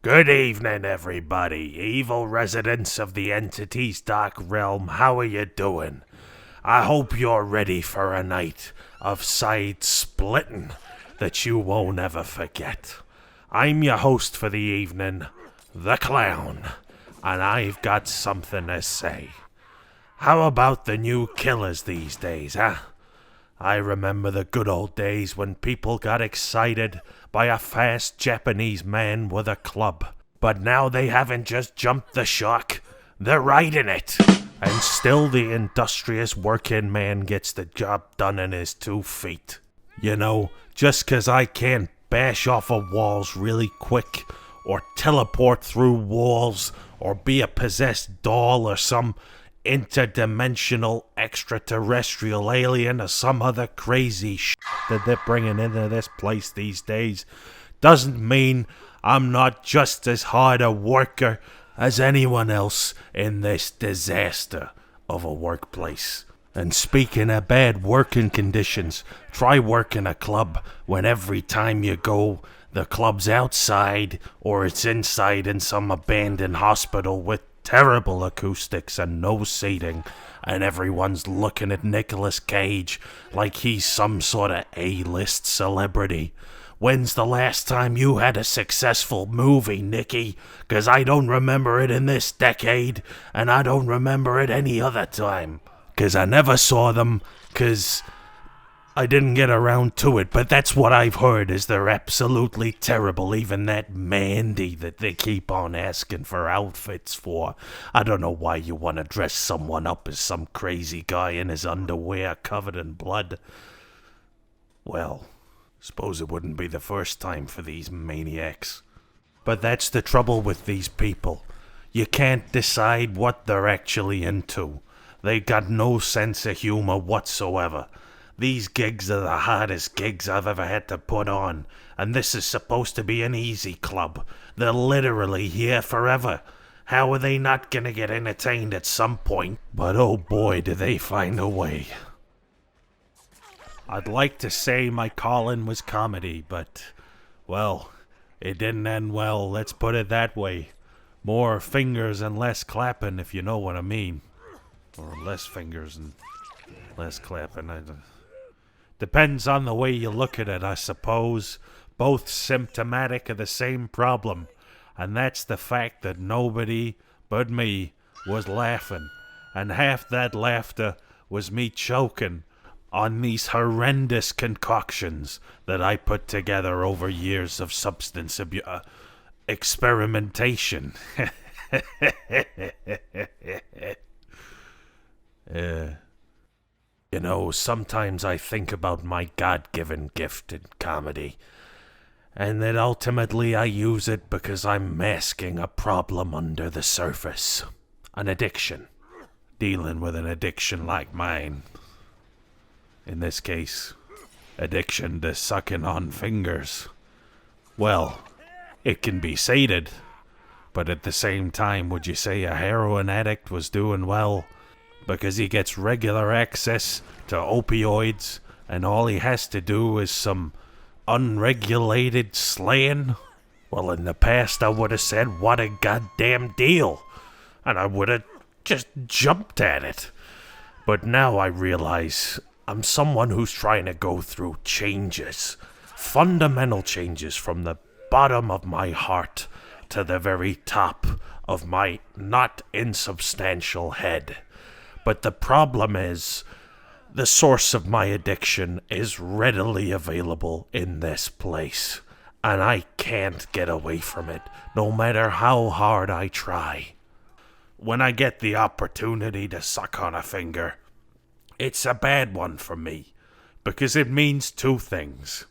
Good evening, everybody. Evil residents of the entity's dark realm, how are you doing? I hope you're ready for a night of side-splitting that you won't ever forget. I'm your host for the evening, the Clown, and I've got something to say. How about the new killers these days, huh? I remember the good old days when people got excited by a fast Japanese man with a club. But now they haven't just jumped the shark, they're riding it. And still the industrious working man gets the job done in his 2 feet. You know, just 'cause I can't bash off of walls really quick, or teleport through walls, or be a possessed doll or some interdimensional extraterrestrial alien or some other crazy shit that they're bringing into this place these days, doesn't mean I'm not just as hard a worker as anyone else in this disaster of a workplace. And speaking of bad working conditions, try working a club when every time you go, the club's outside or it's inside in some abandoned hospital with terrible acoustics and no seating, and everyone's looking at Nicolas Cage like he's some sort of A-list celebrity. When's the last time you had a successful movie, Nicky? 'Cause I don't remember it in this decade, and I don't remember it any other time. 'Cause I never saw them, 'cause I didn't get around to it, but that's what I've heard, is they're absolutely terrible. Even that Mandy that they keep on asking for outfits for. I don't know why you want to dress someone up as some crazy guy in his underwear covered in blood. Well, suppose it wouldn't be the first time for these maniacs. But that's the trouble with these people. You can't decide what they're actually into. They got no sense of humor whatsoever. These gigs are the hardest gigs I've ever had to put on, and this is supposed to be an easy club. They're literally here forever. How are they not gonna get entertained at some point? But oh boy, do they find a way. I'd like to say my calling was comedy, but, well, it didn't end well, let's put it that way. More fingers and less clapping, if you know what I mean. Or less fingers and less clapping. Depends on the way you look at it, I suppose. Both symptomatic of the same problem, and that's the fact that nobody but me was laughing, and half that laughter was me choking on these horrendous concoctions that I put together over years of substance abuse experimentation. You know, sometimes I think about my God-given gift in comedy, and that ultimately I use it because I'm masking a problem under the surface. An addiction. Dealing with an addiction like mine. In this case, addiction to sucking on fingers. Well, it can be sated, but at the same time, would you say a heroin addict was doing well? Because he gets regular access to opioids, and all he has to do is some unregulated slaying? Well, in the past I would have said, what a goddamn deal, and I would have just jumped at it. But now I realize I'm someone who's trying to go through changes, fundamental changes from the bottom of my heart to the very top of my not insubstantial head. But the problem is, the source of my addiction is readily available in this place, and I can't get away from it, no matter how hard I try. When I get the opportunity to suck on a finger, it's a bad one for me, because it means 2 things.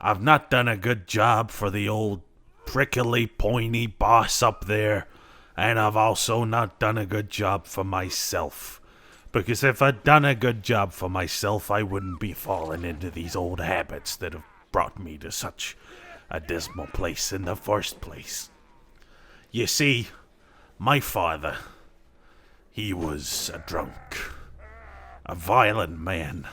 I've not done a good job for the old prickly, pointy boss up there, and I've also not done a good job for myself. Because if I'd done a good job for myself, I wouldn't be falling into these old habits that have brought me to such a dismal place in the first place. You see, my father, he was a drunk, a violent man,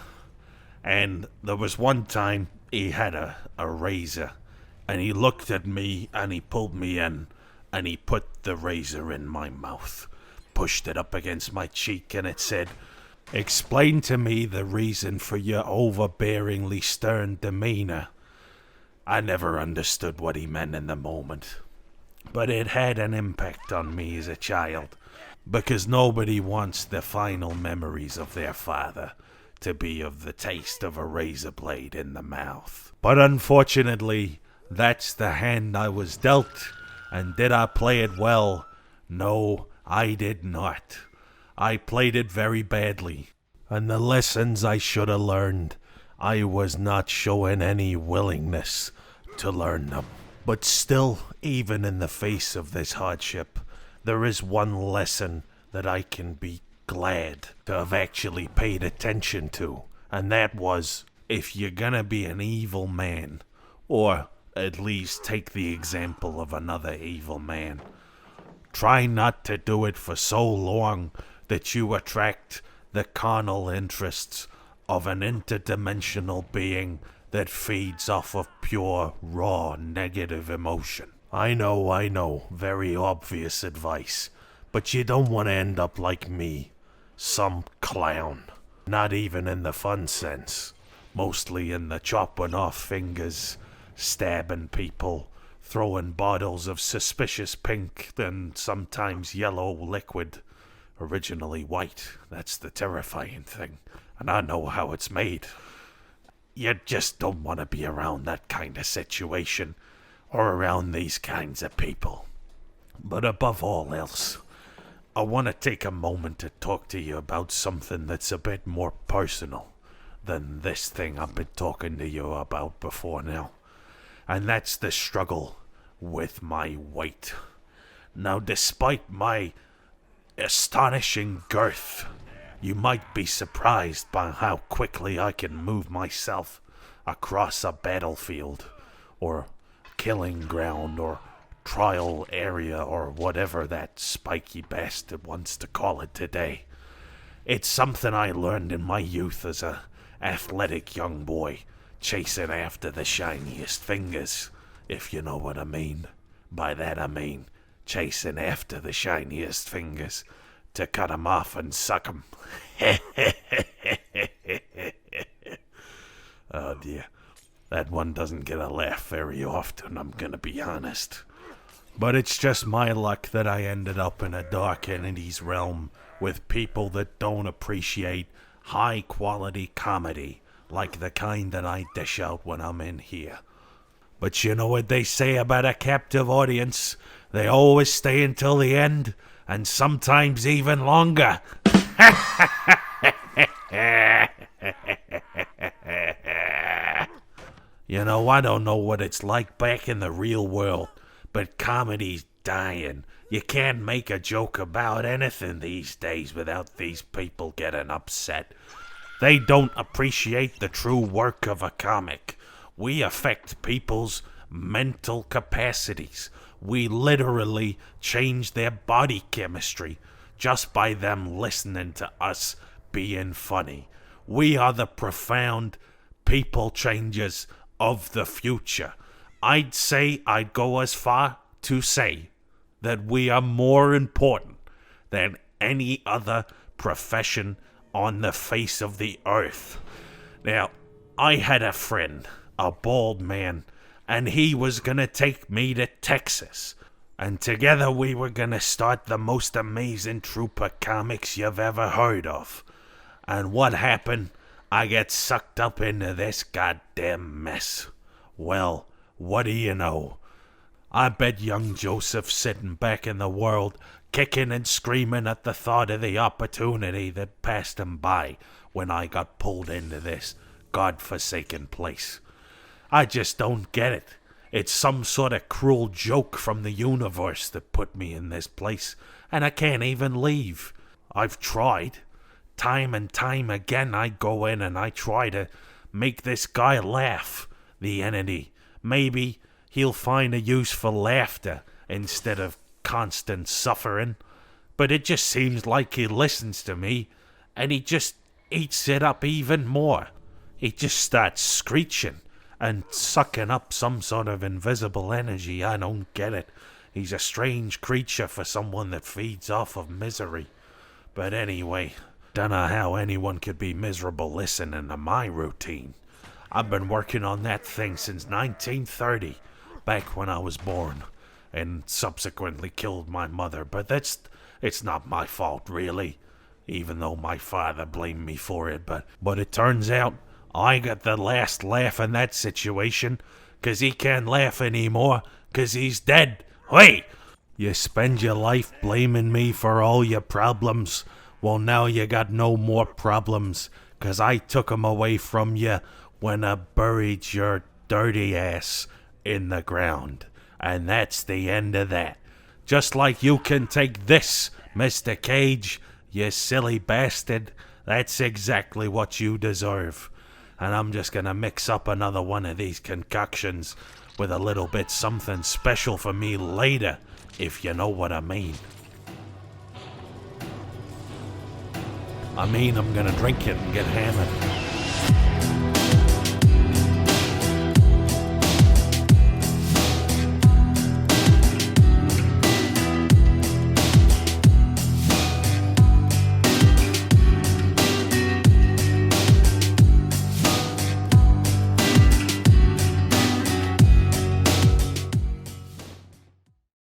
and there was one time he had a razor And he looked at me and he pulled me in and he put the razor in my mouth, pushed it up against my cheek, and it said, "Explain to me the reason for your overbearingly stern demeanor." I never understood what he meant in the moment, but it had an impact on me as a child, because nobody wants the final memories of their father to be of the taste of a razor blade in the mouth. But unfortunately, that's the hand I was dealt, and did I play it well? No, I did not. I played it very badly, and the lessons I should have learned, I was not showing any willingness to learn them. But still, even in the face of this hardship, there is one lesson that I can be glad to have actually paid attention to, and that was, if you're gonna be an evil man, or at least take the example of another evil man, try not to do it for so long that you attract the carnal interests of an interdimensional being that feeds off of pure, raw, negative emotion. I know, very obvious advice, but you don't want to end up like me, some clown. Not even in the fun sense, mostly in the chopping off fingers, stabbing people, throwing bottles of suspicious pink and sometimes yellow liquid, originally white. That's the terrifying thing, and I know how it's made. You just don't want to be around that kind of situation, or around these kinds of people. But above all else, I want to take a moment to talk to you about something that's a bit more personal than this thing I've been talking to you about before now. And that's the struggle with my weight. Now, despite my astonishing girth, you might be surprised by how quickly I can move myself across a battlefield, or killing ground, or trial area, or whatever that spiky bastard wants to call it today. It's something I learned in my youth as a athletic young boy, chasing after the shiniest fingers, if you know what I mean. By that I mean chasing after the shiniest fingers to cut 'em off and suck 'em. Oh dear, that one doesn't get a laugh very often, I'm gonna be honest. But it's just my luck that I ended up in a dark entity's realm with people that don't appreciate high-quality comedy like the kind that I dish out when I'm in here. But you know what they say about a captive audience? They always stay until the end, and sometimes even longer. You know, I don't know what it's like back in the real world, but comedy's dying. You can't make a joke about anything these days without these people getting upset. They don't appreciate the true work of a comic. We affect people's mental capacities. We literally change their body chemistry just by them listening to us being funny. We are the profound people changers of the future. I'd go as far to say that we are more important than any other profession on the face of the earth. Now, I had a friend, a bald man, and he was gonna take me to Texas. And together we were gonna start the most amazing troupe of comics you've ever heard of. And what happened? I get sucked up into this goddamn mess. Well, what do you know? I bet young Joseph sitting back in the world, kicking and screaming at the thought of the opportunity that passed him by when I got pulled into this godforsaken place. I just don't get it. It's some sort of cruel joke from the universe that put me in this place, and I can't even leave. I've tried. Time and time again I go in and I try to make this guy laugh, the entity. Maybe he'll find a use for laughter instead of constant suffering. But it just seems like he listens to me, and he just eats it up even more. He just starts screeching, and sucking up some sort of invisible energy. I don't get it. He's a strange creature for someone that feeds off of misery. But anyway, dunno how anyone could be miserable listening to my routine. I've been working on that thing since 1930, back when I was born, and subsequently killed my mother. But it's not my fault, really, even though my father blamed me for it. But it turns out I got the last laugh in that situation, 'cause he can't laugh anymore, 'cause he's dead. Wait! You spend your life blaming me for all your problems. Well, now you got no more problems, 'cause I took 'em away from you when I buried your dirty ass in the ground. And that's the end of that. Just like you can take this, Mr. Cage, you silly bastard. That's exactly what you deserve. And I'm just gonna mix up another one of these concoctions with a little bit something special for me later, if you know what I mean. I mean, I'm gonna drink it and get hammered.